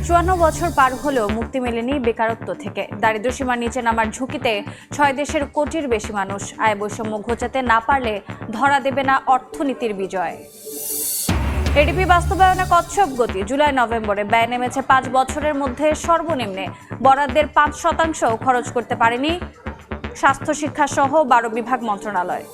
54 বছর পার হলেও মুক্তি মেলেনি বেকারত্ব থেকে। দারিদ্র্যসীমার নিচে নামার ঝুঁকিতে 6 দেশের কোটির বেশি মানুষ। আয় বৈষম্য ঘোচাতে না পারলে ধরা দেবে না অর্থনীতির বিজয়। এডিপি বাস্তবায়নে কচ্ছপ গতি। জুলাই নভেম্বরে ব্যয় নেমেছে 5 বছরের মধ্যে সর্বনিম্নে। বরাদ্দের 5% খরচ করতে পারেনি স্বাস্থ্য শিক্ষা সহ 12 বিভাগ মন্ত্রণালয়।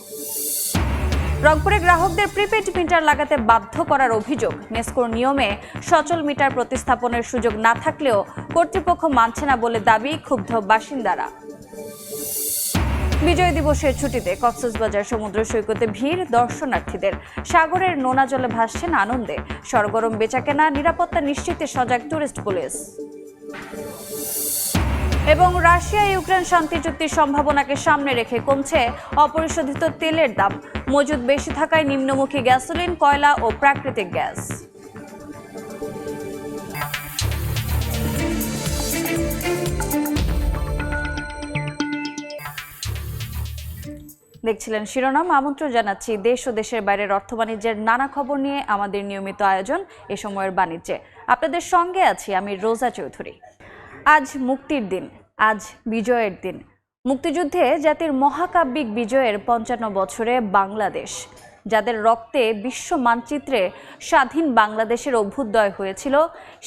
রংপুরে গ্রাহকদের প্রিপেড মিটার লাগাতে বাধ্য করার অভিযোগ। নেসকোর নিয়মে সচল মিটার প্রতিস্থাপনের সুযোগ না থাকলেও কর্তৃপক্ষ মানছে না বলে দাবি ক্ষুব্ধ বাসিন্দারা। বিজয় দিবসের ছুটিতে কক্সবাজার সমুদ্র সৈকতে ভিড় দর্শনার্থীদের। সাগরের নোনা জলে ভাসছেন আনন্দে। সরগরম বেচাকেনা, নিরাপত্তা নিশ্চিতে সজাগ টুরিস্ট পুলিশ। এবং রাশিয়া ইউক্রেন শান্তি চুক্তির সম্ভাবনাকে সামনে রেখে কমছে অপরিশোধিত তেলের দাম। মজুদ বেশি থাকায় নিম্নমুখী গ্যাসোলিন, কয়লা ও প্রাকৃতিক গ্যাস। দেখছিলেন শিরোনাম। আমন্ত্রণ জানাচ্ছি দেশ ও দেশের বাইরের অর্থ বাণিজ্যের নানা খবর নিয়ে আমাদের নিয়মিত আয়োজন এ সময়ের বাণিজ্যে। আপনাদের সঙ্গে আছি আমি রোজা চৌধুরী। আজ মুক্তির দিন, আজ বিজয়ের দিন। মুক্তিযুদ্ধে জাতির মহাকাব্যিক বিজয়ের 55 বছরে বাংলাদেশ, যাদের রক্তে বিশ্ব মানচিত্রে স্বাধীন বাংলাদেশের অভ্যুদয় হয়েছিল,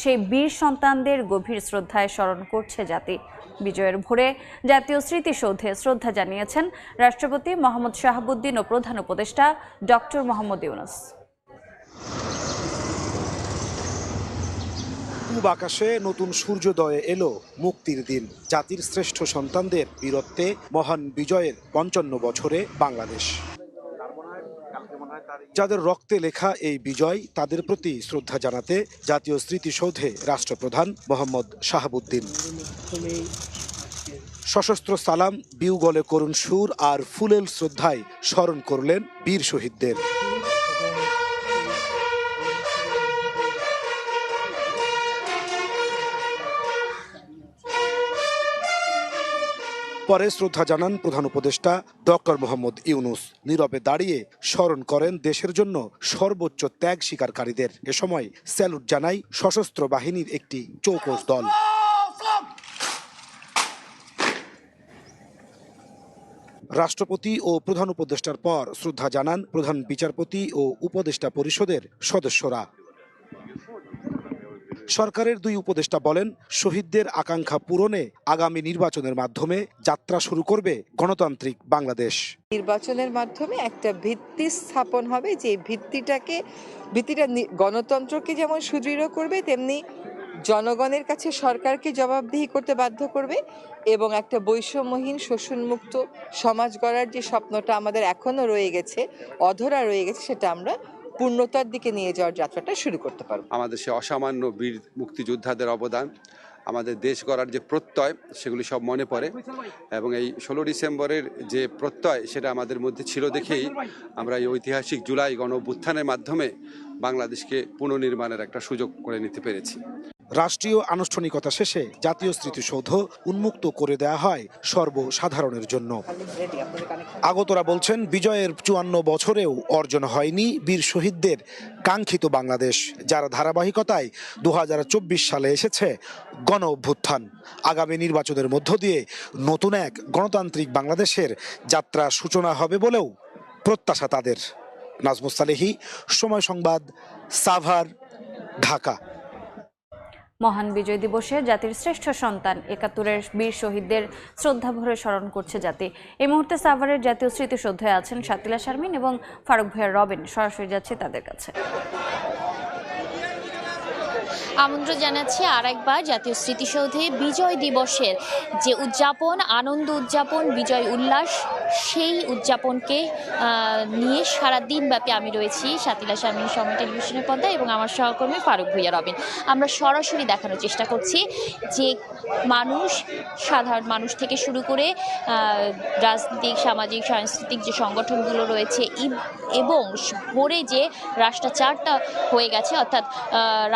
সেই বীর সন্তানদের গভীর শ্রদ্ধায় স্মরণ করছে জাতি। বিজয়ের ভোরে জাতীয় স্মৃতিসৌধে শ্রদ্ধা জানিয়েছেন রাষ্ট্রপতি মোহাম্মদ শাহাবুদ্দিন ও প্রধান উপদেষ্টা ডক্টর মোহাম্মদ ইউনূস। পূব আকাশে নতুন সূর্যোদয়ে এলো মুক্তির দিন। জাতির শ্রেষ্ঠ সন্তানদের বীরত্বে মহান বিজয়ের 55 বছরে বাংলাদেশ। যাদের রক্তে লেখা এই বিজয়, তাদের প্রতি শ্রদ্ধা জানাতে জাতীয় স্মৃতিসৌধে রাষ্ট্রপ্রধান মোহাম্মদ শাহাবুদ্দিন। সশস্ত্র সালাম, বিউগলে করুণ সুর আর ফুলেল শ্রদ্ধায় স্মরণ করলেন বীর শহীদদের। পরে শ্রদ্ধা জানান প্রধান উপদেষ্টা ডক্টর মোহাম্মদ ইউনূস। নীরবে দাঁড়িয়ে স্মরণ করেন দেশের জন্য সর্বোচ্চ ত্যাগ স্বীকারকারীদের। এ সময় স্যালুট জানায় সশস্ত্র বাহিনীর একটি চৌকস দল। রাষ্ট্রপতি ও প্রধান উপদেষ্টার পর শ্রদ্ধা জানান প্রধান বিচারপতি ও উপদেষ্টা পরিষদের সদস্যরা। সরকারের 2 উপদেষ্টা বলেন, শহীদদের আকাঙ্ক্ষা পূরণে আগামী নির্বাচনের মাধ্যমে যাত্রা শুরু করবে গণতান্ত্রিক বাংলাদেশ। নির্বাচনের মাধ্যমে একটা ভিত্তি স্থাপন হবে, যে ভিত্তিটা গণতন্ত্রকে যেমন সুদৃঢ় করবে, তেমনি জনগণের কাছে সরকারকে জবাবদিহি করতে বাধ্য করবে এবং একটা বৈষম্যহীন শোষণমুক্ত সমাজ গড়ার যে স্বপ্নটা আমাদের এখনো রয়ে গেছে, অধরা রয়ে গেছে, সেটা আমরা পূর্ণতার দিকে নিয়ে যাওয়ার যাত্রাটা শুরু করতে পারব। আমাদের সে অসামান্য বীর মুক্তিযোদ্ধাদের অবদান, আমাদের দেশ গড়ার যে প্রত্যয়, সেগুলি সব মনে পড়ে এবং এই 16 ডিসেম্বরের যে প্রত্যয়, সেটা আমাদের মধ্যে ছিল দেখেই আমরা এই ঐতিহাসিক জুলাই গণ অভ্যুত্থানের মাধ্যমে বাংলাদেশকে পুনর্নির্মাণের একটা সুযোগ করে নিতে পেরেছি। রাষ্ট্রীয় আনুষ্ঠানিকতা শেষে জাতীয় স্মৃতিসৌধ উন্মুক্ত করে দেওয়া হয় সর্বসাধারণের জন্য। আগতরা বলছেন, বিজয়ের 54 বছরেও অর্জন হয়নি বীর শহীদদের কাঙ্ক্ষিত বাংলাদেশ, যার ধারাবাহিকতায় 2024 সালে এসেছে গণ অভ্যুত্থান। আগামী নির্বাচনের মধ্য দিয়ে নতুন এক গণতান্ত্রিক বাংলাদেশের যাত্রা সূচনা হবে বলেও প্রত্যাশা তাদের। নাজমুস সালেহী, সময় সংবাদ, সাভার, ঢাকা। মহান বিজয় দিবসে জাতির শ্রেষ্ঠ সন্তান 71-এর বীর শহীদদের শ্রদ্ধাভরে স্মরণ করছে জাতি। এই মুহূর্তে সাভারের জাতীয় স্মৃতিসৌধে আছেন শাতিলা শারমিন এবং ফারুক ভাইয়া রবিন। সরাসরি যাচ্ছে তাদের কাছে। আমন্ত্রণ জানাচ্ছি আরেকবার জাতীয় স্মৃতিসৌধে বিজয় দিবসের যে উদযাপন, আনন্দ উদযাপন, বিজয় উল্লাস, সেই উদযাপনকে নিয়ে সারা দিন ব্যাপী আমি রয়েছি শাতিলা শারমিন সময় টেলিভিশনের পর্দায় এবং আমার সহকর্মী ফারুক ভুইয়া রবিন। আমরা সরাসরি দেখানোর চেষ্টা করছি যে মানুষ, সাধারণ মানুষ থেকে শুরু করে রাজনৈতিক, সামাজিক, সাংস্কৃতিক যে সংগঠনগুলো রয়েছে এবং ভোরে যে রাষ্ট্রাচারটা হয়ে গেছে, অর্থাৎ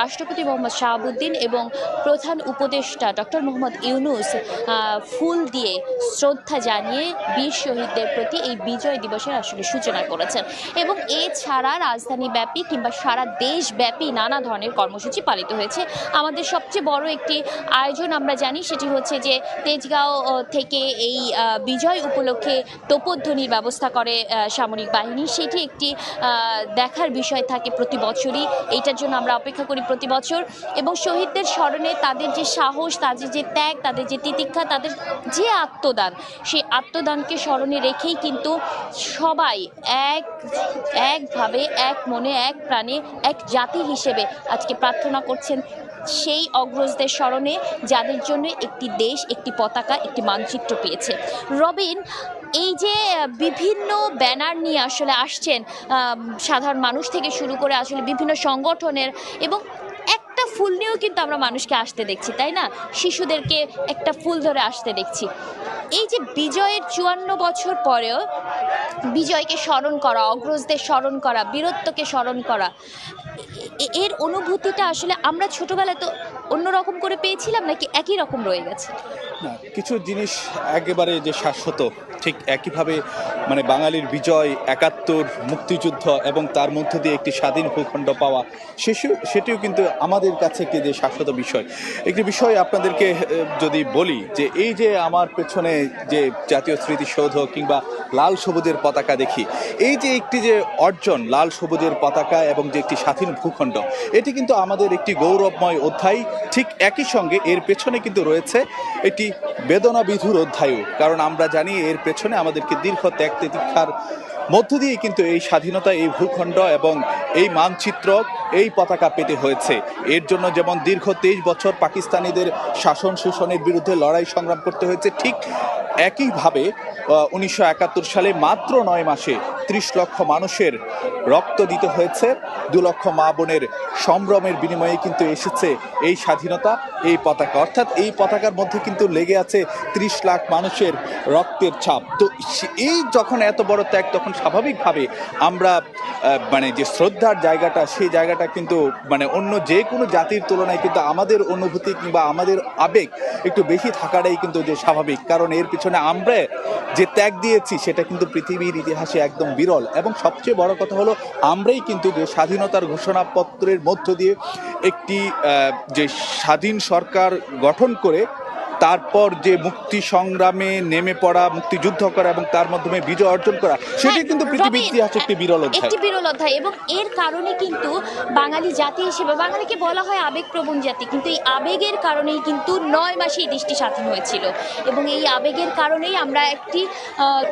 রাষ্ট্রপতি মোহাম্মদ শাহাবুদ্দিন এবং প্রধান উপদেষ্টা ডক্টর মোহাম্মদ ইউনূস ফুল দিয়ে শ্রদ্ধা জানিয়ে বীর শহীদ শহীদদের প্রতি এই বিজয় দিবসের আসলে সূচনা করেছেন। এবং এছাড়া রাজধানী ব্যাপী কিংবা সারা দেশব্যাপী নানা ধরনের কর্মসূচি পালিত হয়েছে। আমাদের সবচেয়ে বড় একটি আয়োজন আমরা জানি, সেটি হচ্ছে যে তেজগাঁও থেকে এই বিজয় উপলক্ষে তোপধ্বনির ব্যবস্থা করে সামরিক বাহিনী। সেটি একটি দেখার বিষয় থাকে প্রতি বছরই, এইটার জন্য আমরা অপেক্ষা করি প্রতি বছর। এবং শহীদদের স্মরণে তাদের যে সাহস, তাদের যে ত্যাগ, তাদের যে তিতিক্ষা, তাদের যে আত্মদান, সেই আত্মদানকে স্মরণে রেখেই কিন্তু সবাই একভাবে এক মনে এক প্রাণে এক জাতি হিসেবে আজকে প্রার্থনা করছেন সেই অগ্রজদের স্মরণে, যাদের জন্য একটি দেশ, একটি পতাকা, একটি মানচিত্র পেয়েছে। রবিন, এই যে বিভিন্ন ব্যানার নিয়ে আসলে আসছেন সাধারণ মানুষ থেকে শুরু করে আসলে বিভিন্ন সংগঠনের, এবং একটা ফুল নিয়েও কিন্তু আমরা মানুষকে আসতে দেখছি, তাই না? শিশুদেরকে একটা ফুল ধরে আসতে দেখছি। এই যে বিজয়ের 54 বছর পরেও বিজয়কে স্মরণ করা, অগ্রজদের স্মরণ করা, বীরত্বকে স্মরণ করা, এর অনুভূতিটা আসলে আমরা ছোটবেলায় তো অন্যরকম করে পেয়েছিলাম, নাকি একই রকম রয়ে গেছে? না, কিছু জিনিস একেবারে যে শাশ্বত, ঠিক একইভাবে মানে বাঙালির বিজয়, ৭১ মুক্তিযুদ্ধ এবং তার মধ্য দিয়ে একটি স্বাধীন ভূখণ্ড পাওয়া, সেটিও কিন্তু আমাদের কাছে একটি যে শাশ্বত বিষয়। একটি বিষয় আপনাদেরকে যদি বলি, যে এই যে আমার পেছনে যে জাতীয় স্মৃতিসৌধ কিংবা লাল সবুজের পতাকা দেখি, এই যে একটি যে অর্জন লাল সবুজের পতাকা এবং যে একটি স্বাধীন ভূখণ্ড, এটি কিন্তু আমাদের একটি গৌরবময় অধ্যায়। ঠিক একই সঙ্গে এর পেছনে কিন্তু রয়েছে একটি বেদনা বিধুর অধ্যায়ও, কারণ আমরা জানি এর পেছনে আমাদেরকে দীর্ঘ ত্যাগ তিতিক্ষার মধ্য দিয়ে কিন্তু এই স্বাধীনতা, এই ভূখণ্ড এবং এই মানচিত্র, এই পতাকা পেতে হয়েছে। এর জন্য যেমন দীর্ঘ 23 বছর পাকিস্তানিদের শাসন শোষণের বিরুদ্ধে লড়াই সংগ্রাম করতে হয়েছে, ঠিক একইভাবে 1971 সালে মাত্র 9 মাসে 30 লক্ষ মানুষের রক্ত দিতে হয়েছে, 2 লক্ষ মা বোনের সম্ভ্রমের বিনিময়ে কিন্তু এসেছে এই স্বাধীনতা, এই পতাকা। অর্থাৎ এই পতাকার মধ্যে কিন্তু লেগে আছে 30 লাখ মানুষের রক্তের ছাপ। তো এই যখন এত বড় ত্যাগ, তখন স্বাভাবিকভাবে আমরা মানে যে শ্রদ্ধার জায়গাটা, সেই জায়গাটা কিন্তু মানে অন্য যে কোনো জাতির তুলনায় কিন্তু আমাদের অনুভূতি কিংবা আমাদের আবেগ একটু বেশি থাকাটাই কিন্তু যে স্বাভাবিক, কারণ এর পিছনে আমরা যে ত্যাগ দিয়েছি সেটা কিন্তু পৃথিবীর ইতিহাসে একদম বিরল। এবং সবচেয়ে বড় কথা হলো, আমরাই কিন্তু যে স্বাধীনতার ঘোষণাপত্রের মধ্য দিয়ে একটি যে স্বাধীন সরকার গঠন করে তারপর যে মুক্তি সংগ্রামে নেমে পড়া, মুক্তিযুদ্ধ করা এবং তার মাধ্যমে বিজয় অর্জন করা, সেটি কিন্তু পৃথিবীর ইতিহাসে একটি বিরল অধ্যায়। এবং এর কারণে কিন্তু বাঙালি জাতি হিসেবে, বাঙালিকে বলা হয় আবেগপ্রবণ জাতি, কিন্তু এই আবেগের কারণেই কিন্তু 9 মাসে এই দেশটি স্বাধীন হয়েছিল। এবং এই আবেগের কারণেই আমরা একটি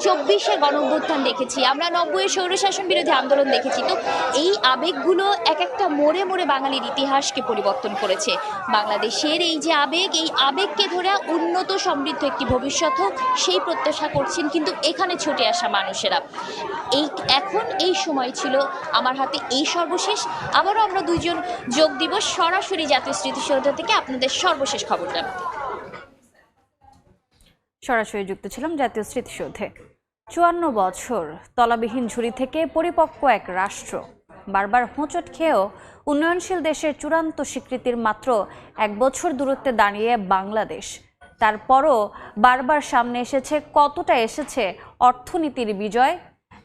24-এ গণঅভ্যুত্থান দেখেছি, আমরা 90-এ স্বৈরশাসন বিরোধী আন্দোলন দেখেছি। তো এই আবেগগুলো এক একটা মোড়ে মোড়ে বাঙালির ইতিহাসকে পরিবর্তন করেছে। বাংলাদেশের এই যে আবেগ, এই আবেগকে ধরে উন্নত সমৃদ্ধ একটি ভবিষ্যৎ হোক, সেই প্রত্যাশা করছেন কিন্তু এখানে ছুটে আসা মানুষেরা। এখন এই সময় ছিল, আমার হাতে এই সর্বশেষ। আবারও আমরা দুইজন যোগ দিব সরাসরি জাতীয় স্মৃতিসৌধ থেকে আপনাদের সর্বশেষ খবর জানাতে। সরাসরি যুক্ত ছিলাম জাতীয় স্মৃতিসৌধে। 54 বছর তলাবিহীন ঝুড়ি থেকে পরিপক্ক এক রাষ্ট্র, বারবার হোঁচট খেয়েও উন্নয়নশীল দেশের চূড়ান্ত স্বীকৃতির মাত্র 1 বছর দূরত্বে দাঁড়িয়ে বাংলাদেশ। তারপরও বারবার সামনে এসেছে কতটা এসেছে অর্থনীতির বিজয়,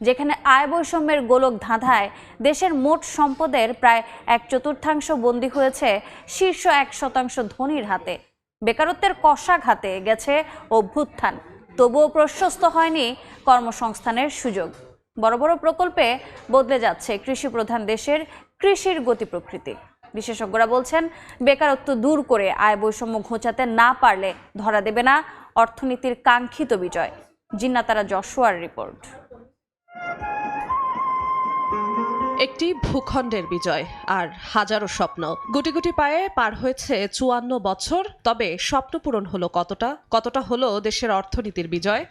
যেখানে আয় বৈষম্যের গোলক ধাঁধায় দেশের মোট সম্পদের প্রায় 1/4 বন্দী হয়েছে শীর্ষ 1% ধনীর হাতে। বেকারত্বের কষাঘাতে গেছে অভ্যুত্থান, তবুও প্রশস্ত হয়নি কর্মসংস্থানের সুযোগ। বড় বড় প্রকল্পে বদলে যাচ্ছে কৃষি প্রধান দেশের কৃষির গতি প্রকৃতি। বিশেষজ্ঞরা বলছেন, বেকারত্ব দূর করে আয় বৈষম্য ঘোচাতে না পারলে ধরা দেবে না অর্থনীতির কাঙ্ক্ষিত বিজয়। জিন্নাতারা যশোয়ার রিপোর্ট। একটি ভূখণ্ডের বিজয় আর হাজারো স্বপ্ন, গুটি গুটি পায়ে পার হয়েছে 54 বছর। তবে স্বপ্ন পূরণ হলো কতটা হলো দেশের অর্থনীতির বিজয়?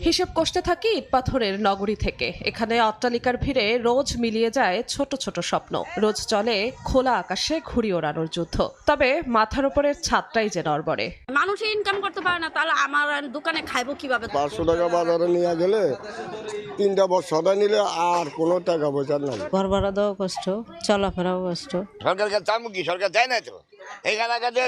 হিসেব কষতে থাকি ইটপাথরের নগরী থেকে। এখানে অট্টালিকার ভিড়ে রোজ মিলিয়ে যায় ছোট ছোট স্বপ্ন, রোজ চলে খোলা আকাশে ঘুড়ি ওড়ানোর যুদ্ধ। তবে মাথার উপরের ছাদটাই যে নড়বড়ে। মানুষ ইনকাম করতে পারে না, তাহলে আমার দোকানে খাইবো কিভাবে? 500 টাকা বাজারে নিয়ে গেলে 3টা বছর নিলে আর কোনো টাকা পয়সা নাই। ঘর ভাড়া দেওয়া কষ্ট, চলাফেরাও কষ্ট। সরকার কাছে চামু কি, সরকার দেয় না তো। এই এলাকাতে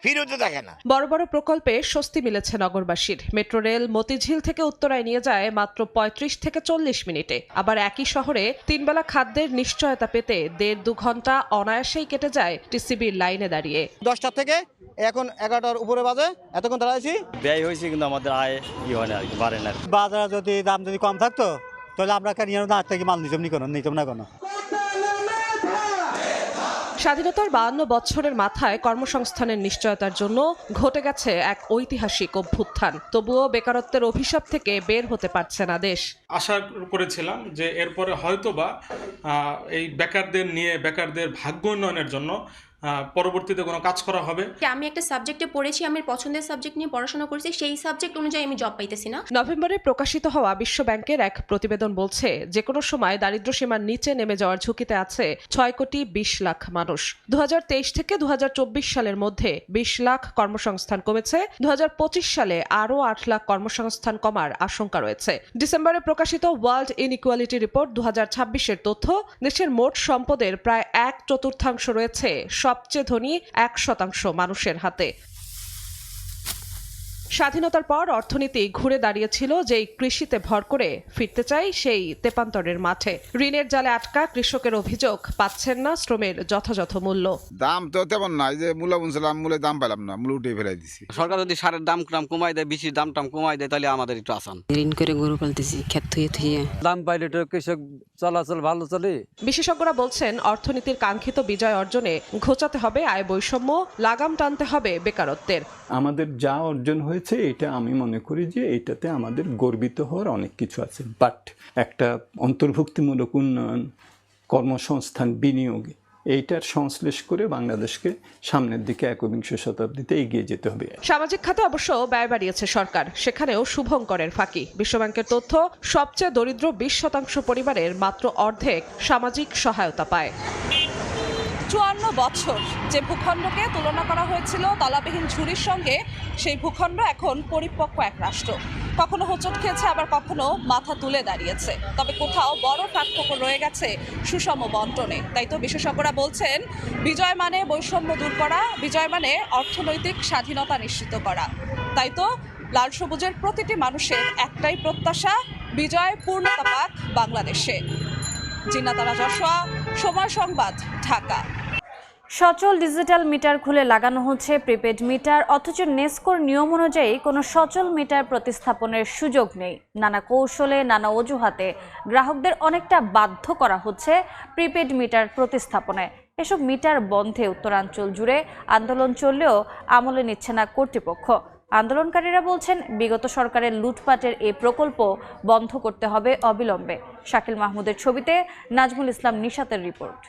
ফিরতে থাকে না। বড় বড় প্রকল্পে স্বস্তি মিলেছে নগরবাসীর। মেট্রো রেল মতিঝিল থেকে উত্তরায় নিয়ে যায় মাত্র 35 থেকে 40 মিনিটে। আবার একই শহরে 3 বেলা খাদ্যের নিশ্চয়তা পেতে 1.5-2 ঘন্টা অনায়াসেই কেটে যায় টিসিবির লাইনে দাঁড়িয়ে। 10টা থেকে এখন 11টার উপরে বাজে, এতক্ষণ দাঁড়াইছি। ব্যয় হয়েছে কিন্তু আমাদের আয় হয় না আর কি, বাড়ে না। বাজারে যদি দাম যদি কম থাকতো তাহলে আমরা কেন না থেকে মাল নিতাম না কোনো। স্বাধীনতার 52 বছরের মাথায় কর্মসংস্থানের নিশ্চয়তার জন্য ঘটে গেছে এক ঐতিহাসিক অভ্যুত্থান। তবুও বেকারত্বের অভিশাপ থেকে বের হতে পারছে না দেশ। আশা করেছিলাম যে এরপরে হয়তোবা এই বেকারদের ভাগ্য উন্নয়নের জন্য পরবর্তীতে কোনো কাজ করা হবে। আমি একটা সাবজেক্টে পড়েছি, আমার পছন্দের সাবজেক্ট নিয়ে পড়াশোনা করেছি, সেই সাবজেক্ট অনুযায়ী আমি জব পাইতেছি না। নভেম্বরে প্রকাশিত হওয়া বিশ্ব ব্যাংকের এক প্রতিবেদন বলছে যে কোনো সময় দারিদ্র্যসীমার নিচে নেমে যাওয়ার ঝুঁকিতে আছে 6 কোটি 20 লাখ মানুষ। 2023 থেকে 2024 সালের মধ্যে 20 লাখ কর্মসংস্থান কমেছে। 2025 সালে আরও 8 লাখ কর্মসংস্থান কমার আশঙ্কা রয়েছে। ডিসেম্বরে প্রকাশিত ওয়ার্ল্ড ইনইকুয়ালিটি রিপোর্ট 2026-এর তথ্য, দেশের মোট সম্পদের প্রায় 1/4 রয়েছে সবচেয়ে ধনী 1% মানুষের হাতে। স্বাধীনতার পর অর্থনীতি ঘুরে দাঁড়িয়েছিল যেই কৃষিতে ভর করে ফিরতে চাই সেই তেপান্তরের মাঠে। ঋণের জালে আটকা কৃষকের অভিযোগ পাচ্ছেন না শ্রমের যথাযথ মূল্য। দাম তো তেমন নাই, যে মূল্য বুনছিলাম মূল্যে দাম পেলাম না, মূল্য উঠে ফেলাই দিছি। সরকার যদি সারের দাম কমাই দেয়, বেশি দাম কমাই দেয়, তাহলে আমাদের একটু আসান। ঋণ করে গরু পালতেছি, ক্ষেত থুয়ে দাম পাইলে তো কৃষক চলাচল ভালো চলে। বিশেষজ্ঞরা বলছেন অর্থনীতির কাঙ্ক্ষিত বিজয় অর্জনে ঘোচাতে হবে আয় বৈষম্য, লাগাম টানতে হবে বেকারত্বের। আমাদের যা অর্জন হয়েছে এটা আমি মনে করি যে এটাতে আমাদের গর্বিত হওয়ার অনেক কিছু আছে, বাট একটা অন্তর্ভুক্তিমূলক উন্নয়ন, কর্মসংস্থান, বিনিয়োগ, এইটার সংশ্লেষ করে বাংলাদেশকে সামনের দিকে 21শ শতাব্দীতে এগিয়ে যেতে হবে। সামাজিক খাতে অবশ্য ব্যয় বাড়িয়েছে সরকার, সেখানেও শুভঙ্করের ফাঁকি। বিশ্বব্যাংকের তথ্য, সবচেয়ে দরিদ্র 20% পরিবারের মাত্র অর্ধেক সামাজিক সহায়তা পায়। 54 বছর যে ভূখণ্ডকে তুলনা করা হয়েছিল তলাবিহীন ঝুড়ির সঙ্গে, সেই ভূখণ্ড এখন পরিপক্ক এক রাষ্ট্র। কখনো হোঁচট খেয়েছে, আবার কখনো মাথা তুলে দাঁড়িয়েছে। তবে কোথাও বড় পার্থক্য রয়ে গেছে সুষম বন্টনে। তাই তো বিশেষজ্ঞরা বলছেন বিজয় মানে বৈষম্য দূর করা, বিজয় মানে অর্থনৈতিক স্বাধীনতা নিশ্চিত করা। তাই তো লাল সবুজের প্রতিটি মানুষের একটাই প্রত্যাশা, বিজয় পূর্ণতা পাক বাংলাদেশে। জিন্নাতারা যশোয়া, সময় সংবাদ, ঢাকা। সচল ডিজিটাল মিটার খুলে লাগানো হচ্ছে প্রিপেড মিটার, অথচ নেসকোর নিয়ম অনুযায়ী কোনো সচল মিটার প্রতিস্থাপনের সুযোগ নেই। নানা কৌশলে, নানা অজুহাতে গ্রাহকদের অনেকটা বাধ্য করা হচ্ছে প্রিপেড মিটার প্রতিস্থাপনে। এসব মিটার বন্ধে উত্তরাঞ্চল জুড়ে আন্দোলন চললেও আমলে নিচ্ছে না কর্তৃপক্ষ। আন্দোলনকারীরা বলছেন বিগত সরকারের লুটপাটের এই প্রকল্প বন্ধ করতে হবে অবিলম্বে। শাকিল মাহমুদের ছবিতে নাজমুল ইসলাম নিশাতের রিপোর্ট।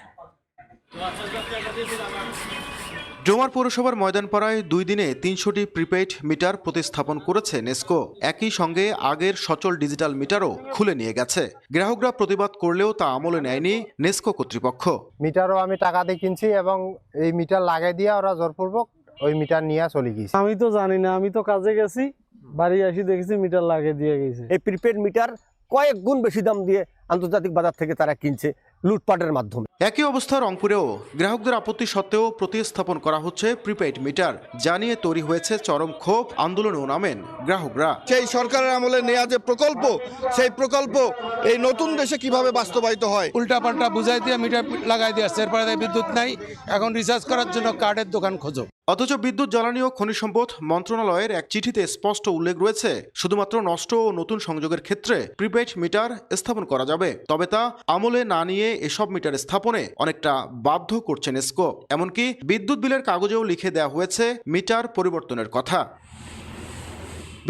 ডোমার পৌরসভার ময়দানপাড়ায় 2 দিনে 300টি প্রিপেইড মিটার প্রতিস্থাপন করেছে নেসকো। একই সঙ্গে আগের সচল ডিজিটাল মিটারও খুলে নিয়ে গেছে। গ্রাহকরা প্রতিবাদ করলেও তা আমলে নেয়নি নেসকো কর্তৃপক্ষ। মিটারও আমি টাকা দিয়ে কিনছি এবং এই মিটার লাগাই দিয়ে ওরা জোরপূর্বক ওই মিটার নিয়ে চলে গেছে। আমি তো জানি না, আমি তো কাজে গেছি, বাড়ি আসি দেখেছি মিটার লাগিয়ে দিয়ে গেছে। এই প্রিপেড মিটার কয়েক গুণ বেশি দাম দিয়ে আন্তর্জাতিক বাজার থেকে তারা কিনছে লুটপাটের মাধ্যমে। একই অবস্থা রংপুরেও গ্রাহকদের আপত্তি সত্ত্বেও প্রতিস্থাপন করা হচ্ছে প্রিপেইড মিটার, জানিয়ে তৈরি হয়েছে চরম ক্ষোভ। আন্দোলনেও নামেন গ্রাহকরা। সেই সরকারের আমলে নেওয়া যে প্রকল্প, সেই প্রকল্প এই নতুন দেশে কিভাবে বাস্তবায়িত হয়, উল্টাপাল্টা বুঝাই দিয়ে মিটার লাগাই দিয়ে আসছে, এরপরে বিদ্যুৎ নাই, এখন রিচার্জ করার জন্য কার্ডের দোকান খোঁজো। অথচ বিদ্যুৎ, জ্বালানি ও খনিজ সম্পদ মন্ত্রণালয়ের এক চিঠিতে স্পষ্ট উল্লেখ রয়েছে শুধুমাত্র নষ্ট ও নতুন সংযোগের ক্ষেত্রে প্রিপেইড মিটার স্থাপন করা যাবে। তবে তা আমলে না নিয়ে এসব মিটার স্থাপনে অনেকটা বাধ্য করছে নেসকো। এমনকি বিদ্যুৎ বিলের কাগজেও লিখে দেওয়া হয়েছে মিটার পরিবর্তনের কথা।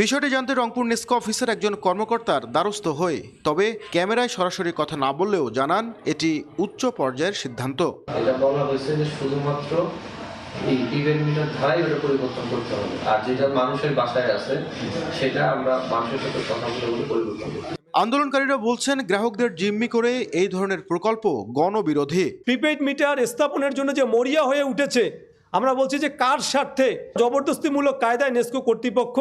বিষয়টি জানতে রংপুর নেসকো অফিসের একজন কর্মকর্তার দ্বারস্থ হই। তবে ক্যামেরায় সরাসরি কথা না বললেও জানান এটি উচ্চ পর্যায়ের সিদ্ধান্ত। এটা বলা হয়েছে যে শুধুমাত্র এই প্রিপেড মিটার ধারাই ওটা পরিবর্তন করতে হবে, আর যেটা মানুষের বাসায় আছে সেটা আমরা মানুষের সাথে কথা বলে পরিবর্তন করব। আন্দোলনকারীরা বলছেন গ্রাহকদের জিম্মি করে এই ধরনের প্রকল্প গণবিরোধী। প্রিপেড মিটার স্থাপনের জন্য যে মরিয়া হয়ে উঠেছে আমরা বলছি যে কার স্বার্থে জবরদস্তিমূলক কায়দায় নেস্কো কর্তৃপক্ষ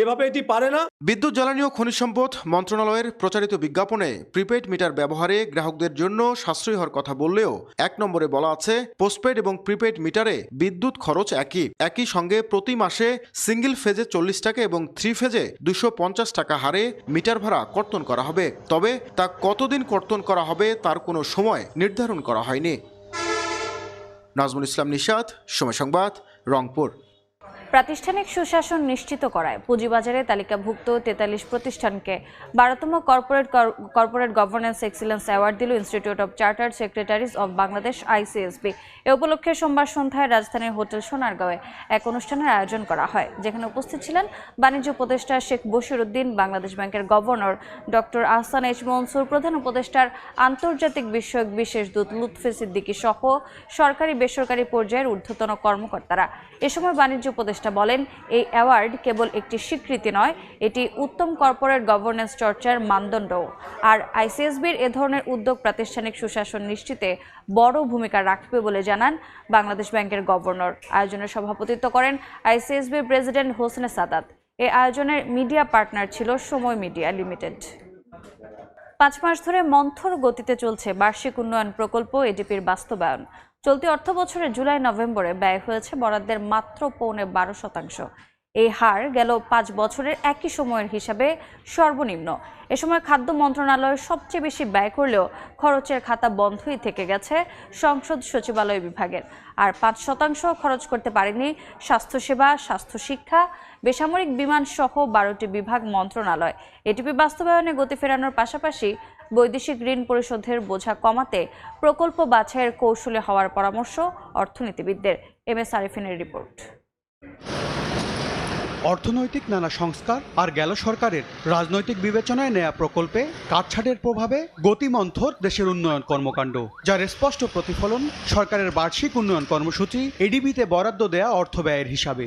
এভাবে এটি পারে না। বিদ্যুৎ জ্বালানি ও খনিজ সম্পদ মন্ত্রণালয়ের প্রচারিত বিজ্ঞাপনে প্রিপেইড মিটার ব্যবহারে গ্রাহকদের জন্য সাশ্রয়ী হওয়ার কথা বললেও 1 নম্বরে বলা আছে পোস্টপেড এবং প্রিপেইড মিটারে বিদ্যুৎ খরচ একই সঙ্গে প্রতি মাসে সিঙ্গেল ফেজে 40 টাকা এবং 3 ফেজে 250 টাকা হারে মিটার ভাড়া কর্তন করা হবে। তবে তা কতদিন কর্তন করা হবে তার কোনো সময় নির্ধারণ করা হয়নি। নাজমুল ইসলাম নিশাত, সময় সংবাদ, রংপুর। প্রাতিষ্ঠানিক সুশাসন নিশ্চিত করায় পুঁজিবাজারে তালিকাভুক্ত 43 প্রতিষ্ঠানকে 12তম কর্পোরেট গভর্নেন্স এক্সিলেন্স অ্যাওয়ার্ড দিল institute of chartered secretaries of Bangladesh ICSB। এ উপলক্ষে সোমবার সন্ধ্যায় রাজধানীর হোটেল সোনারগাঁওয়ে এক অনুষ্ঠানের আয়োজন করা হয়, যেখানে উপস্থিত ছিলেন বাণিজ্য উপদেষ্টা শেখ বশির উদ্দিন, বাংলাদেশ ব্যাংকের governor doctor Ahsan H Mansur, প্রধান উপদেষ্টার আন্তর্জাতিক বিষয়ক বিশেষ দূত লুৎফি সিদ্দিকী সহ সরকারি বেসরকারি পর্যায়ের ঊর্ধ্বতন কর্মকর্তারা। এ সময় বাণিজ্য উপদেষ্টা বলেন, এই অ্যাওয়ার্ড কেবল একটি স্বীকৃতি নয়, এটি উত্তম কর্পোরেট গভর্নেন্স চর্চার মানদণ্ড। আর ICSBর এ ধরনের উদ্যোগ প্রাতিষ্ঠানিক সুশাসন নিশ্চিতে বড় ভূমিকা রাখবে বলে জানান বাংলাদেশ ব্যাংকের গভর্নর। আয়োজনে সভাপতিত্ব করেন ICSBর প্রেসিডেন্ট হোসনে সাদাত। এই আয়োজনের মিডিয়া পার্টনার ছিল সময় মিডিয়া লিমিটেড। 5 মাস ধরে মন্থর গতিতে চলছে বার্ষিক উন্নয়ন প্রকল্প এডিপির বাস্তবায়ন। চলতি অর্থবছরে জুলাই-নভেম্বরে ব্যয় হয়েছে বরাদ্দের মাত্র 12.5%। এই হার গেল 5 বছরের একই সময়ের হিসাবে সর্বনিম্ন। এ সময় খাদ্য মন্ত্রণালয় সবচেয়ে বেশি ব্যয় করলেও খরচের খাতা বন্ধই থেকে গেছে সংসদ সচিবালয় বিভাগের। আর 5% খরচ করতে পারেনি স্বাস্থ্যসেবা, স্বাস্থ্য শিক্ষা, বেসামরিক বিমান সহ 12টি বিভাগ মন্ত্রণালয়। এটিপি বাস্তবায়নে গতি ফেরানোর পাশাপাশি বৈদেশিক ঋণ পরিশোধের বোঝা কমাতে প্রকল্প বাছাইয়ের কৌশলে হওয়ার পরামর্শ অর্থনীতিবিদদের। MS আরিফিনের report. অর্থনৈতিক নানা সংস্কার আর গেল সরকারের রাজনৈতিক বিবেচনায় নেয়া প্রকল্পে কাটছাটের প্রভাবে গতিমন্থর দেশের উন্নয়ন কর্মকাণ্ড, যার স্পষ্ট প্রতিফলন সরকারের বার্ষিক উন্নয়ন কর্মসূচি এডিবিতে বরাদ্দ দেয়া অর্থ ব্যয়ের হিসাবে।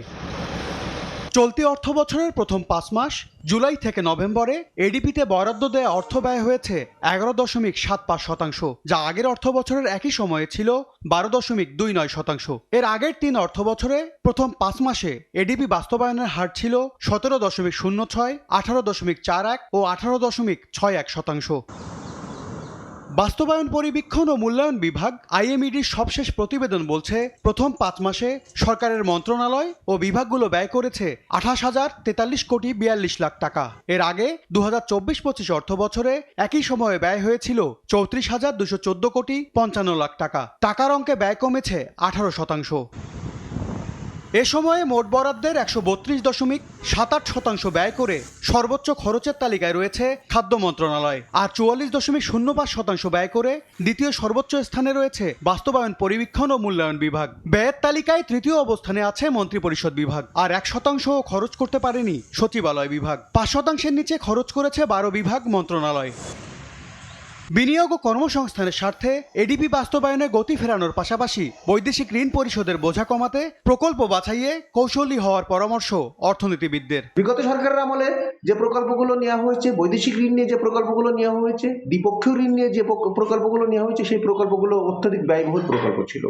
চলতি অর্থবছরের প্রথম 5 মাস জুলাই থেকে নভেম্বরে এডিপিতে বরাদ্দ দেয়া অর্থ ব্যয় হয়েছে 11.75%, যা আগের অর্থবছরের একই সময়ে ছিল 12.29%। এর আগের 3 অর্থবছরে প্রথম 5 মাসে এডিপি বাস্তবায়নের হার ছিল 17.06, 18.41 ও 18.61%। বাস্তবায়ন পরিবীক্ষণ ও মূল্যায়ন বিভাগ IMEDর সবশেষ প্রতিবেদন বলছে, প্রথম 5 মাসে সরকারের মন্ত্রণালয় ও বিভাগগুলো ব্যয় করেছে 28,043,42,00,000 টাকা। এর আগে 2024-25 অর্থবছরে একই সময়ে ব্যয় হয়েছিল 34,214,55,00,000 টাকা। টাকার অঙ্কে ব্যয় কমেছে 18%। এ সময়ে মোট বরাদ্দের 132.78% ব্যয় করে সর্বোচ্চ খরচের তালিকায় রয়েছে খাদ্য মন্ত্রণালয়, আর 44.05% ব্যয় করে দ্বিতীয় সর্বোচ্চ স্থানে রয়েছে বাস্তবায়ন পরিবীক্ষণ ও মূল্যায়ন বিভাগ। ব্যয়ের তালিকায় তৃতীয় অবস্থানে আছে মন্ত্রিপরিষদ বিভাগ, আর 1% খরচ করতে পারেনি সচিবালয় বিভাগ। 5%-এর নিচে খরচ করেছে 12 বিভাগ মন্ত্রণালয়। বিনিয়োগ ও কর্মসংস্থানের স্বার্থে এডিপি বাস্তবায়নে গতি ফেরানোর পাশাপাশি বৈদেশিক ঋণ পরিশোধের বোঝা কমাতে প্রকল্প বাছাইয়ে কৌশলী হওয়ার পরামর্শ অর্থনীতিবিদদের। বিগত সরকারের আমলে যে প্রকল্পগুলো নেওয়া হয়েছে, বৈদেশিক ঋণ নিয়ে যে প্রকল্পগুলো নেওয়া হয়েছে, দ্বিপক্ষীয় ঋণ নিয়ে যে প্রকল্পগুলো নেওয়া হয়েছে, সেই প্রকল্পগুলো অত্যধিক ব্যয়বহুল প্রকল্প ছিল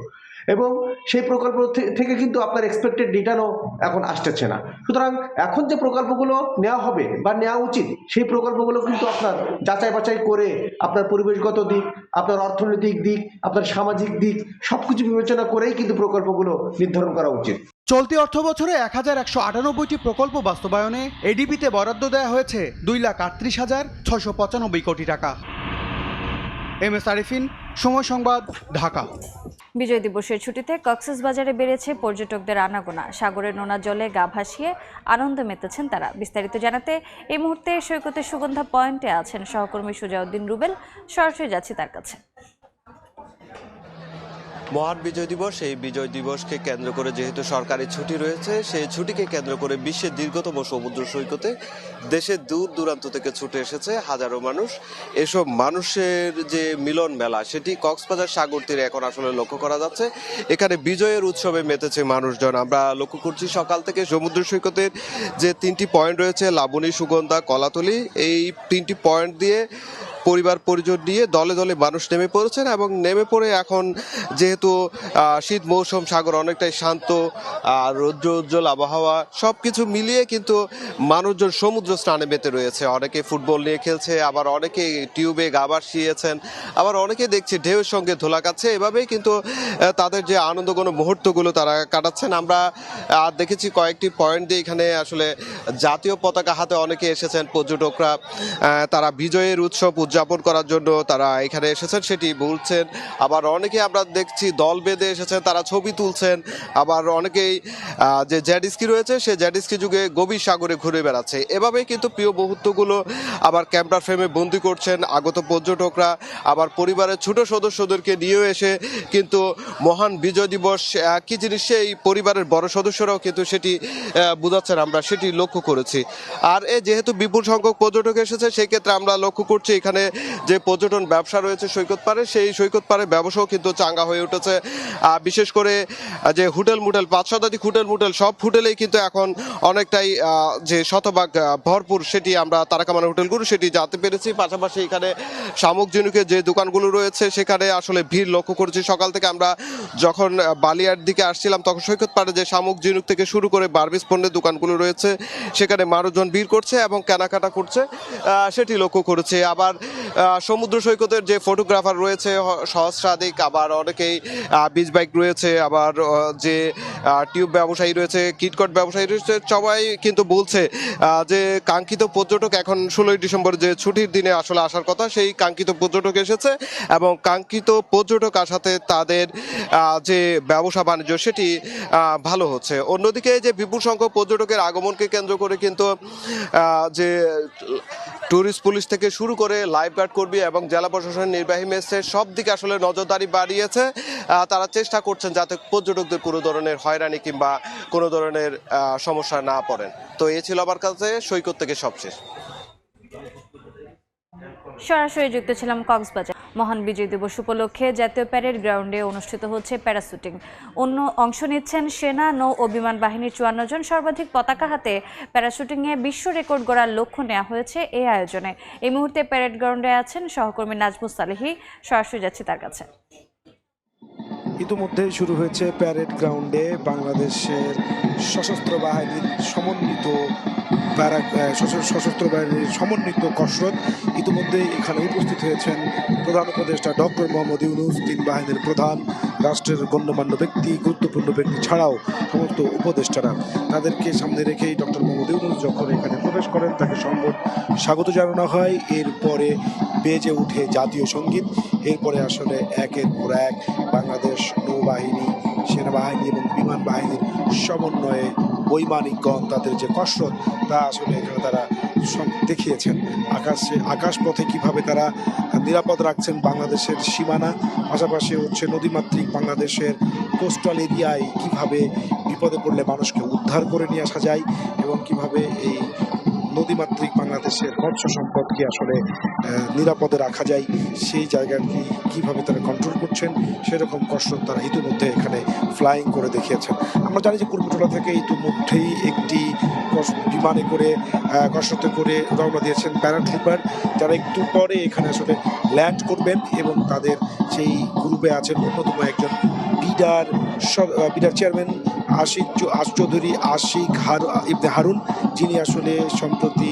এবং সেই প্রকল্প থেকে কিন্তু আপনার এক্সপেক্টেড রিটার্নও এখন আসতেছে না। সুতরাং এখন যে প্রকল্পগুলো নেওয়া হবে বা নেওয়া উচিত, সেই প্রকল্পগুলো কিন্তু আপনার যাচাই বাছাই করে আপনার পরিবেশগত দিক, আপনার অর্থনৈতিক দিক, আপনার সামাজিক দিক সবকিছু বিবেচনা করেই কিন্তু প্রকল্পগুলো নির্ধারণ করা উচিত। চলতি অর্থবছরে 1,198টি প্রকল্প বাস্তবায়নে এডিপিতে বরাদ্দ দেওয়া হয়েছে 2,38,695 কোটি টাকা। MS আরিফিন, সময় সংবাদ, ঢাকা। বিজয় দিবসের ছুটিতে কক্সবাজারে বেড়েছে পর্যটকদের আনাগোনা। সাগরের নোনা জলে গা ভাসিয়ে আনন্দে মেতেছেন তারা। বিস্তারিত জানাতে এই মুহূর্তে সৈকতের সুগন্ধা পয়েন্টে আছেন সহকর্মী সুজাউদ্দিন রুবেল। সরাসরি যাচ্ছি তার কাছে। মহান বিজয় দিবস, এই বিজয় দিবসকে কেন্দ্র করে যেহেতু সরকারি ছুটি রয়েছে, সেই ছুটিকে কেন্দ্র করে বিশ্বের দীর্ঘতম সমুদ্র সৈকতে দেশের দূর দূরান্ত থেকে ছুটে এসেছে হাজারো মানুষ। এসব মানুষের যে মিলন মেলা, সেটি কক্সবাজার সাগর তীরে এখন আসলে লক্ষ্য করা যাচ্ছে। এখানে বিজয়ের উৎসবে মেতেছে মানুষজন। আমরা লক্ষ্য করছি সকাল থেকে সমুদ্র সৈকতের যে 3টি পয়েন্ট রয়েছে, লাবণী, সুগন্ধা, কলাতলি, এই 3টি পয়েন্ট দিয়ে পরিবার পরিজন নিয়ে দলে দলে মানুষ নেমে পড়েছেন এবং নেমে পড়ে এখন যেহেতু শীত মৌসুম, সাগর অনেকটাই শান্ত, রৌদ্র উজ্জ্বল আবহাওয়া, সবকিছু মিলিয়ে কিন্তু মানুষজন সমুদ্র স্নানে মেতে রয়েছে। অনেকে ফুটবল নিয়ে খেলছে, আবার অনেকে টিউবে গা ভাসিয়েছেন, আবার অনেকে দেখছি ঢেউয়ের সঙ্গে ধোলা কাচ্ছে। এভাবেই কিন্তু তাদের যে আনন্দঘন মুহূর্তগুলো তারা কাটাচ্ছেন। আমরা দেখেছি কয়েকটি পয়েন্ট দিয়ে এখানে আসলে জাতীয় পতাকা হাতে অনেকে এসেছেন পর্যটকরা, তারা বিজয়ের উৎসব উদযাপন করার জন্য তারা এখানে এসেছেন সেটি বলছেন। আবার অনেকে আমরা দেখছি দল বেঁধে এসেছেন, তারা ছবি তুলছেন। আবার অনেকেই যে জেটস্কি রয়েছে সে জেটস্কি যুগে গভীর সাগরে ঘুরে বেড়াচ্ছে। এভাবেই কিন্তু প্রিয় মুহূর্তগুলো আবার ক্যামেরা ফ্রেমে বন্দি করছেন আগত পর্যটকরা। আবার পরিবারের ছোট সদস্যদেরকে নিয়েও এসে কিন্তু মহান বিজয় দিবস কি জিনিস সেই পরিবারের বড় সদস্যরাও কিন্তু সেটি বোঝাচ্ছেন, আমরা সেটি লক্ষ্য করেছি। আর যেহেতু বিপুল সংখ্যক পর্যটক এসেছে সেই ক্ষেত্রে আমরা লক্ষ্য করছি এখানে যে পর্যটন ব্যবসা রয়েছে সৈকত পাড়ে, সেই সৈকত পাড়ে ব্যবসাও কিন্তু চাঙ্গা হয়ে উঠেছে। বিশেষ করে যে হোটেল মুটেল, 5 শতাধিক হোটেল মুটেল, সব হোটেলেই কিন্তু এখন অনেকটাই যে শতভাগ ভরপুর সেটি আমরা তারাকামানা হোটেলগুলো সেটি জানতে পেরেছি। পাশাপাশি এখানে শামুক ঝিনুকের যে দোকানগুলো রয়েছে সেখানে আসলে ভিড় লক্ষ্য করেছি। সকাল থেকে আমরা যখন বালিয়ার দিকে আসছিলাম তখন সৈকত পাড়ে যে শামুক ঝিনুক থেকে শুরু করে বার্বিস পণ্যের দোকানগুলো রয়েছে সেখানে মানুষজন ভিড় করছে এবং কেনাকাটা করছে সেটি লক্ষ্য করেছে। আবার সমুদ্র সৈকতের যে ফটোগ্রাফার রয়েছে সহস্রাধিক, আবার অনেকেই বিচ বাইক রয়েছে, আবার যে টিউব ব্যবসায়ী রয়েছে, কিটকট ব্যবসায়ী রয়েছে, সবাই কিন্তু বলছে যে কাঙ্ক্ষিত পর্যটক এখন 16ই ডিসেম্বর যে ছুটির দিনে আসলে আসার কথা সেই কাঙ্ক্ষিত পর্যটক এসেছে এবং কাঙ্ক্ষিত পর্যটক আসাতে তাদের যে ব্যবসা বাণিজ্য সেটি ভালো হচ্ছে। অন্যদিকে যে বিপুল সংখ্যক পর্যটকের আগমনকে কেন্দ্র করে কিন্তু যে ট্যুরিস্ট পুলিশ থেকে শুরু করে লাইফগার্ড কর্মী এবং জেলা প্রশাসনের নির্বাহী ম্যাজিস্ট্রেট সব দিকে আসলে নজরদারি বাড়িয়েছে। তারা চেষ্টা করছেন যাতে পর্যটকদের কোনো ধরনের হয়রানি কিংবা কোনো ধরনের সমস্যা না পড়েন। তো এই ছিল আমার কাছে সৈকত থেকে সবশেষ। সরাসরি যুক্ত ছিলাম কক্সবাজার। মহান বিজয় দিবস উপলক্ষে জাতীয় প্যারেড গ্রাউন্ডে অনুষ্ঠিত হচ্ছে প্যারাশুটিং। অংশ নিচ্ছেন সেনা, নৌ ও বিমান বাহিনীর 54 জন। সর্বাধিক পতাকা হাতে প্যারাশুটিংয়ে বিশ্ব রেকর্ড গড়ার লক্ষ্য নেওয়া হয়েছে এই আয়োজনে। এই মুহূর্তে প্যারেড গ্রাউন্ডে আছেন সহকর্মী নাজমুস সালেহী, সরাসরি যাচ্ছি তার কাছে। ইতিমধ্যে শুরু হয়েছে প্যারেড গ্রাউন্ডে বাংলাদেশের সশস্ত্র বাহিনীর সমন্বিত কসরত। ইতিমধ্যে এখানে উপস্থিত হয়েছেন প্রধান উপদেষ্টা ডক্টর মোহাম্মদ ইউনূস, 3 বাহিনীর প্রধান, রাষ্ট্রের গণ্যমান্য ব্যক্তি, গুরুত্বপূর্ণ ব্যক্তি ছাড়াও সমস্ত উপদেষ্টারা। তাদেরকে সামনে রেখেই ডক্টর মোহাম্মদ ইউনূস যখন এখানে প্রবেশ করেন তাকে স্বাগত জানানো হয়। এরপরে বেজে উঠে জাতীয় সঙ্গীত। এরপরে আসলে একের পর এক বাংলাদেশ নৌবাহিনী, সেনাবাহিনী এবং বিমান বাহিনীর সমন্বয়ে বৈমানিকগণ তাদের যে কসরত তা আসলে এখানে তারা দেখিয়েছেন। আকাশপথে কিভাবে তারা নিরাপদ রাখছেন বাংলাদেশের সীমানা, পাশাপাশি হচ্ছে নদীমাতৃক বাংলাদেশের কোস্টাল এরিয়ায় কিভাবে বিপদে পড়লে মানুষকে উদ্ধার করে নিয়ে আসা যায় এবং কিভাবে এই নদীমাতৃক বাংলাদেশের মৎস্য সম্পদকে আসলে নিরাপদে রাখা যায় সেই জায়গাটি কিভাবে তারা কন্ট্রোল করছেন সেরকম কসরত তারা ইতিমধ্যে এখানে ফ্লাইং করে দেখিয়েছেন। আমরা জানি যে কুর্মিটোলা থেকে ইতিমধ্যেই একটি বিমানে করে কসরতে করে রওনা দিয়েছেন প্যারাট্রুপার, যারা একটু পরে এখানে আসলে ল্যান্ড করবেন এবং তাদের সেই গ্রুপে আছেন অন্যতম একজন বিডার চেয়ারম্যান চৌধুরী আশিক ইবনে হারুন, যিনি আসলে সম্প্রতি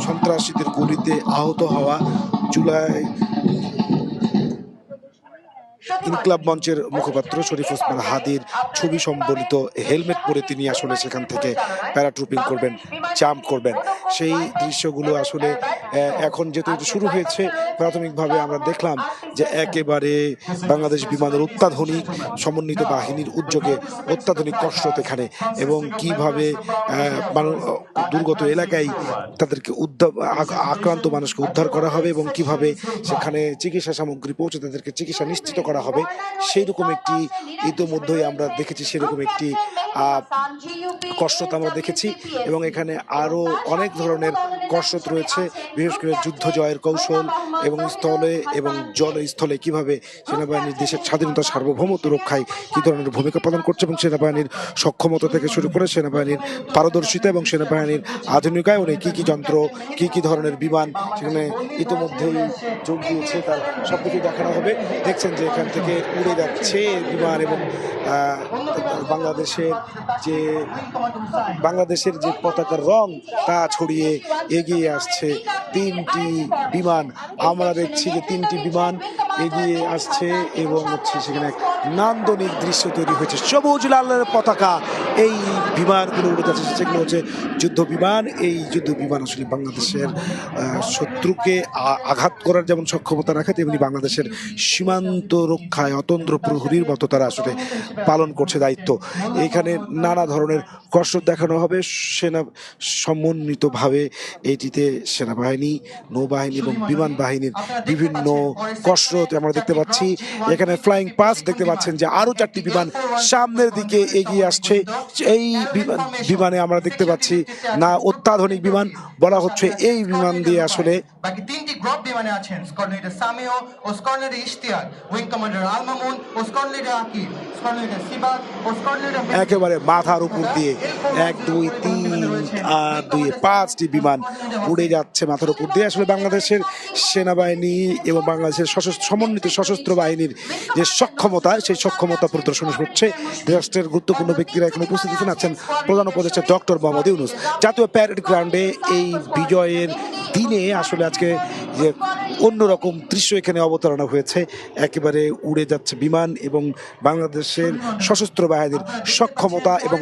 সন্ত্রাসীদের গুলিতে আহত হওয়া জুলাই ইনকলাব মঞ্চের মুখপাত্র শরীফ ওসমান হাদির ছবি সম্বলিত হেলমেট পরে তিনি আসলে সেখান থেকে প্যারাট্রুপিং করবেন, জাম্প করবেন। সেই দৃশ্যগুলো আসলে এখন যেহেতু শুরু হয়েছে, প্রাথমিকভাবে আমরা দেখলাম যে একেবারে বাংলাদেশ বিমানের অত্যাধুনিক সমন্বিত বাহিনীর উদ্যোগে অত্যাধুনিক কসরত এখানে, এবং কিভাবে দুর্গত এলাকায় তাদেরকে আক্রান্ত মানুষকে উদ্ধার করা হবে এবং কিভাবে সেখানে চিকিৎসা সামগ্রী পৌঁছে তাদেরকে চিকিৎসা নিশ্চিত করা হবে, সেই রকম একটি ইতিমধ্যেই আমরা দেখেছি সেরকম একটি কসরত আমরা দেখেছি। এবং এখানে আরো অনেক ধরনের কসরত রয়েছে, বিশেষ করে যুদ্ধ জয়ের কৌশল এবং স্থলে এবং জলস্থলে কিভাবে সেনাবাহিনীর দেশের স্বাধীনতা সার্বভৌমত্ব রক্ষায় কী ধরনের ভূমিকা পালন করছে এবং সেনাবাহিনীর সক্ষমতা থেকে শুরু করে সেনাবাহিনীর পারদর্শিতা এবং সেনাবাহিনীর আধুনিকায়নে কী কী যন্ত্র, কী ধরনের বিমান সেখানে ইতিমধ্যেই যোগ দিয়েছে তার সব কিছু দেখানো হবে। দেখছেন যে এখান থেকে উড়ে যাচ্ছে বিমান এবং বাংলাদেশের যে পতাকার রং তা ছড়িয়ে এগিয়ে আসছে 3টি বিমান। আমরা দেখছি যে 3টি বিমান এগিয়ে আসছে এবং সেখানে এক নান্দনিক দৃশ্য তৈরি হয়েছে। সবুজ লালের পতাকা এই বিমানগুলো উড়ে যাচ্ছে, সেগুলো হচ্ছে যুদ্ধ বিমান। এই যুদ্ধ বিমান আসলে বাংলাদেশের শত্রুকে আঘাত করার যেমন সক্ষমতা রাখে, তেমনি বাংলাদেশের সীমান্ত রক্ষায় অতন্ত্র প্রহরীর মতো তারা আসলে পালন করছে দায়িত্ব। এখানে নানা ধরনের কসরত দেখানো হবে সেনা সমন্বিতভাবে। এইটিতে সেনাবাহিনী, নৌবাহিনী এবং বিমান বাহিনীর বিভিন্ন কসরত আমরা দেখতে পাচ্ছি। এখানে ফ্লাইং পাস দেখতে পাচ্ছেন যে আরো 4টি বিমান সামনের দিকে এগিয়ে আসছে। এই বিমানে আমরা দেখতে পাচ্ছি না অত্যাধুনিক বিমান বলা হচ্ছে, এই বিমান দিয়ে আসলে একেবারে মাথার উপর দিয়ে 1, 2, 3, 2, 5টি বিমান উড়ে যাচ্ছে মাথার উপর দিয়ে। আসলে বাংলাদেশের সেনাবাহিনী এবং বাংলাদেশের সমন্বিত সশস্ত্র বাহিনীর যে সক্ষমতা, সেই সক্ষমতা প্রদর্শন হচ্ছে। রাষ্ট্রের গুরুত্বপূর্ণ ব্যক্তিরা এখানে উপস্থিত আছেন প্রধান উপদেষ্টা ডক্টর মোহাম্মদ ইউনূস। জাতীয় প্যারেড গ্রাউন্ডে এই বিজয়ের দিনে আসলে আজকে যে অন্যরকম দৃশ্য এখানে অবতারণা হয়েছে। একেবারে উড়ে যাচ্ছে বিমান এবং বাংলাদেশের সশস্ত্র বাহিনীর সক্ষমতা এবং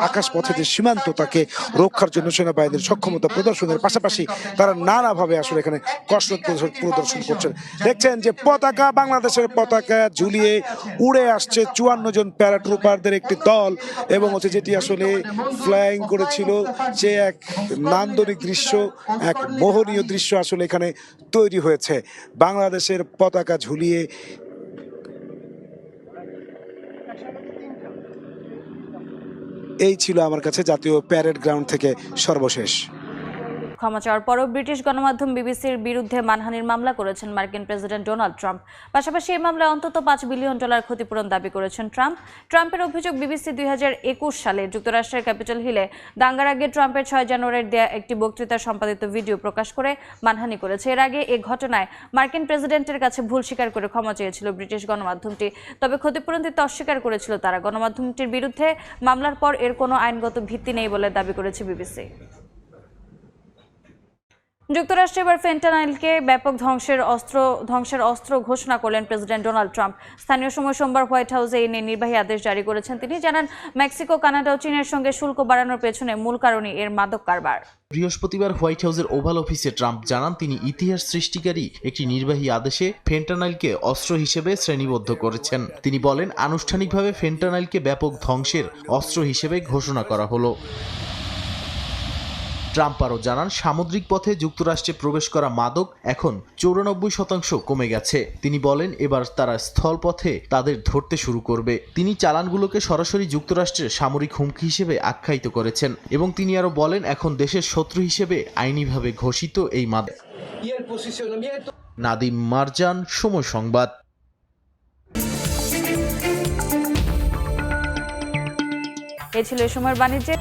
আকাশপথে যে সীমান্ত তাকে রক্ষার জন্য সেনাবাহিনীর সক্ষমতা প্রদর্শনের পাশাপাশি তারা নানাভাবে আসলে এখানে কসরত প্রদর্শন করছেন। দেখছেন যে পতাকা, বাংলাদেশের পতাকা ঝুলিয়ে উড়ে আসছে 54 জন প্যারাট্রুপারদের একটি দল এবং যেটি আসলে ফ্লাইং করেছিল, সে এক নান্দনিক দৃশ্য, এক মোহনীয় দৃশ্য আসলে এখানে তৈরি হয়েছে। বাংলাদেশের পতাকা ঝুলিয়ে এই ছিল আমার কাছে জাতীয় প্যারেড গ্রাউন্ড থেকে সর্বশেষ। ক্ষমা চাওয়ার পরও ব্রিটিশ গণমাধ্যম বিবিসির বিরুদ্ধে মানহানির মামলা করেছেন মার্কিন প্রেসিডেন্ট ডোনাল্ড ট্রাম্প। পাশাপাশি এই মামলায় অন্তত $5 বিলিয়ন ক্ষতিপূরণ দাবি করেছেন ট্রাম্প। ট্রাম্পের অভিযোগ, বিবিসি 2021 সালে যুক্তরাষ্ট্রের ক্যাপিটল হিলে দাঙ্গার আগে ট্রাম্পের 6 জানুয়ারির দেয়া একটি বক্তৃতার সম্পাদিত ভিডিও প্রকাশ করে মানহানি করেছে। এর আগে এই ঘটনায় মার্কিন প্রেসিডেন্টের কাছে ভুল স্বীকার করে ক্ষমা চেয়েছিল ব্রিটিশ গণমাধ্যমটি, তবে ক্ষতিপূরণ দিতে অস্বীকার করেছিল তারা। গণমাধ্যমটির বিরুদ্ধে মামলার পর এর কোনো আইনগত ভিত্তি নেই বলে দাবি করেছে বিবিসি। যুক্তরাষ্ট্রে এবার ফেন্টানাইলকে ব্যাপক ধ্বংসের অস্ত্র ঘোষণা করলেন প্রেসিডেন্ট ডোনাল্ড ট্রাম্প। স্থানীয় সময় সোমবার হোয়াইট হাউসে এই নিয়ে নির্বাহী আদেশ জারি করেছেন তিনি। জানান, মেক্সিকো, কানাডা ও চীনের সঙ্গে শুল্ক বাড়ানোর পেছনে মূল কারণই এর মাদক কারবার। বৃহস্পতিবার হোয়াইট হাউসের ওভাল অফিসে ট্রাম্প জানান, তিনি ইতিহাস সৃষ্টিকারী একটি নির্বাহী আদেশে ফেন্টানাইলকে অস্ত্র হিসেবে শ্রেণীবদ্ধ করেছেন। তিনি বলেন, আনুষ্ঠানিকভাবে ফেন্টানাইলকে ব্যাপক ধ্বংসের অস্ত্র হিসেবে ঘোষণা করা হলো। ট্রাম্প আরও জানান, সামুদ্রিক পথে যুক্তরাষ্ট্রে প্রবেশ করা মাদক এখন 94% কমে গেছে। তিনি বলেন, এবার তারা স্থলপথে তাদের ধরতে শুরু করবে। তিনি চালানগুলোকে সরাসরি যুক্তরাষ্ট্রের সামরিক হুমকি হিসেবে আখ্যায়িত করেছেন এবং তিনি আরও বলেন, এখন দেশের শত্রু হিসেবে আইনিভাবে ঘোষিত এই মাদক। নাদিম মারজান, সময় সংবাদ। এ ছিল এ সময়ের বাণিজ্যে।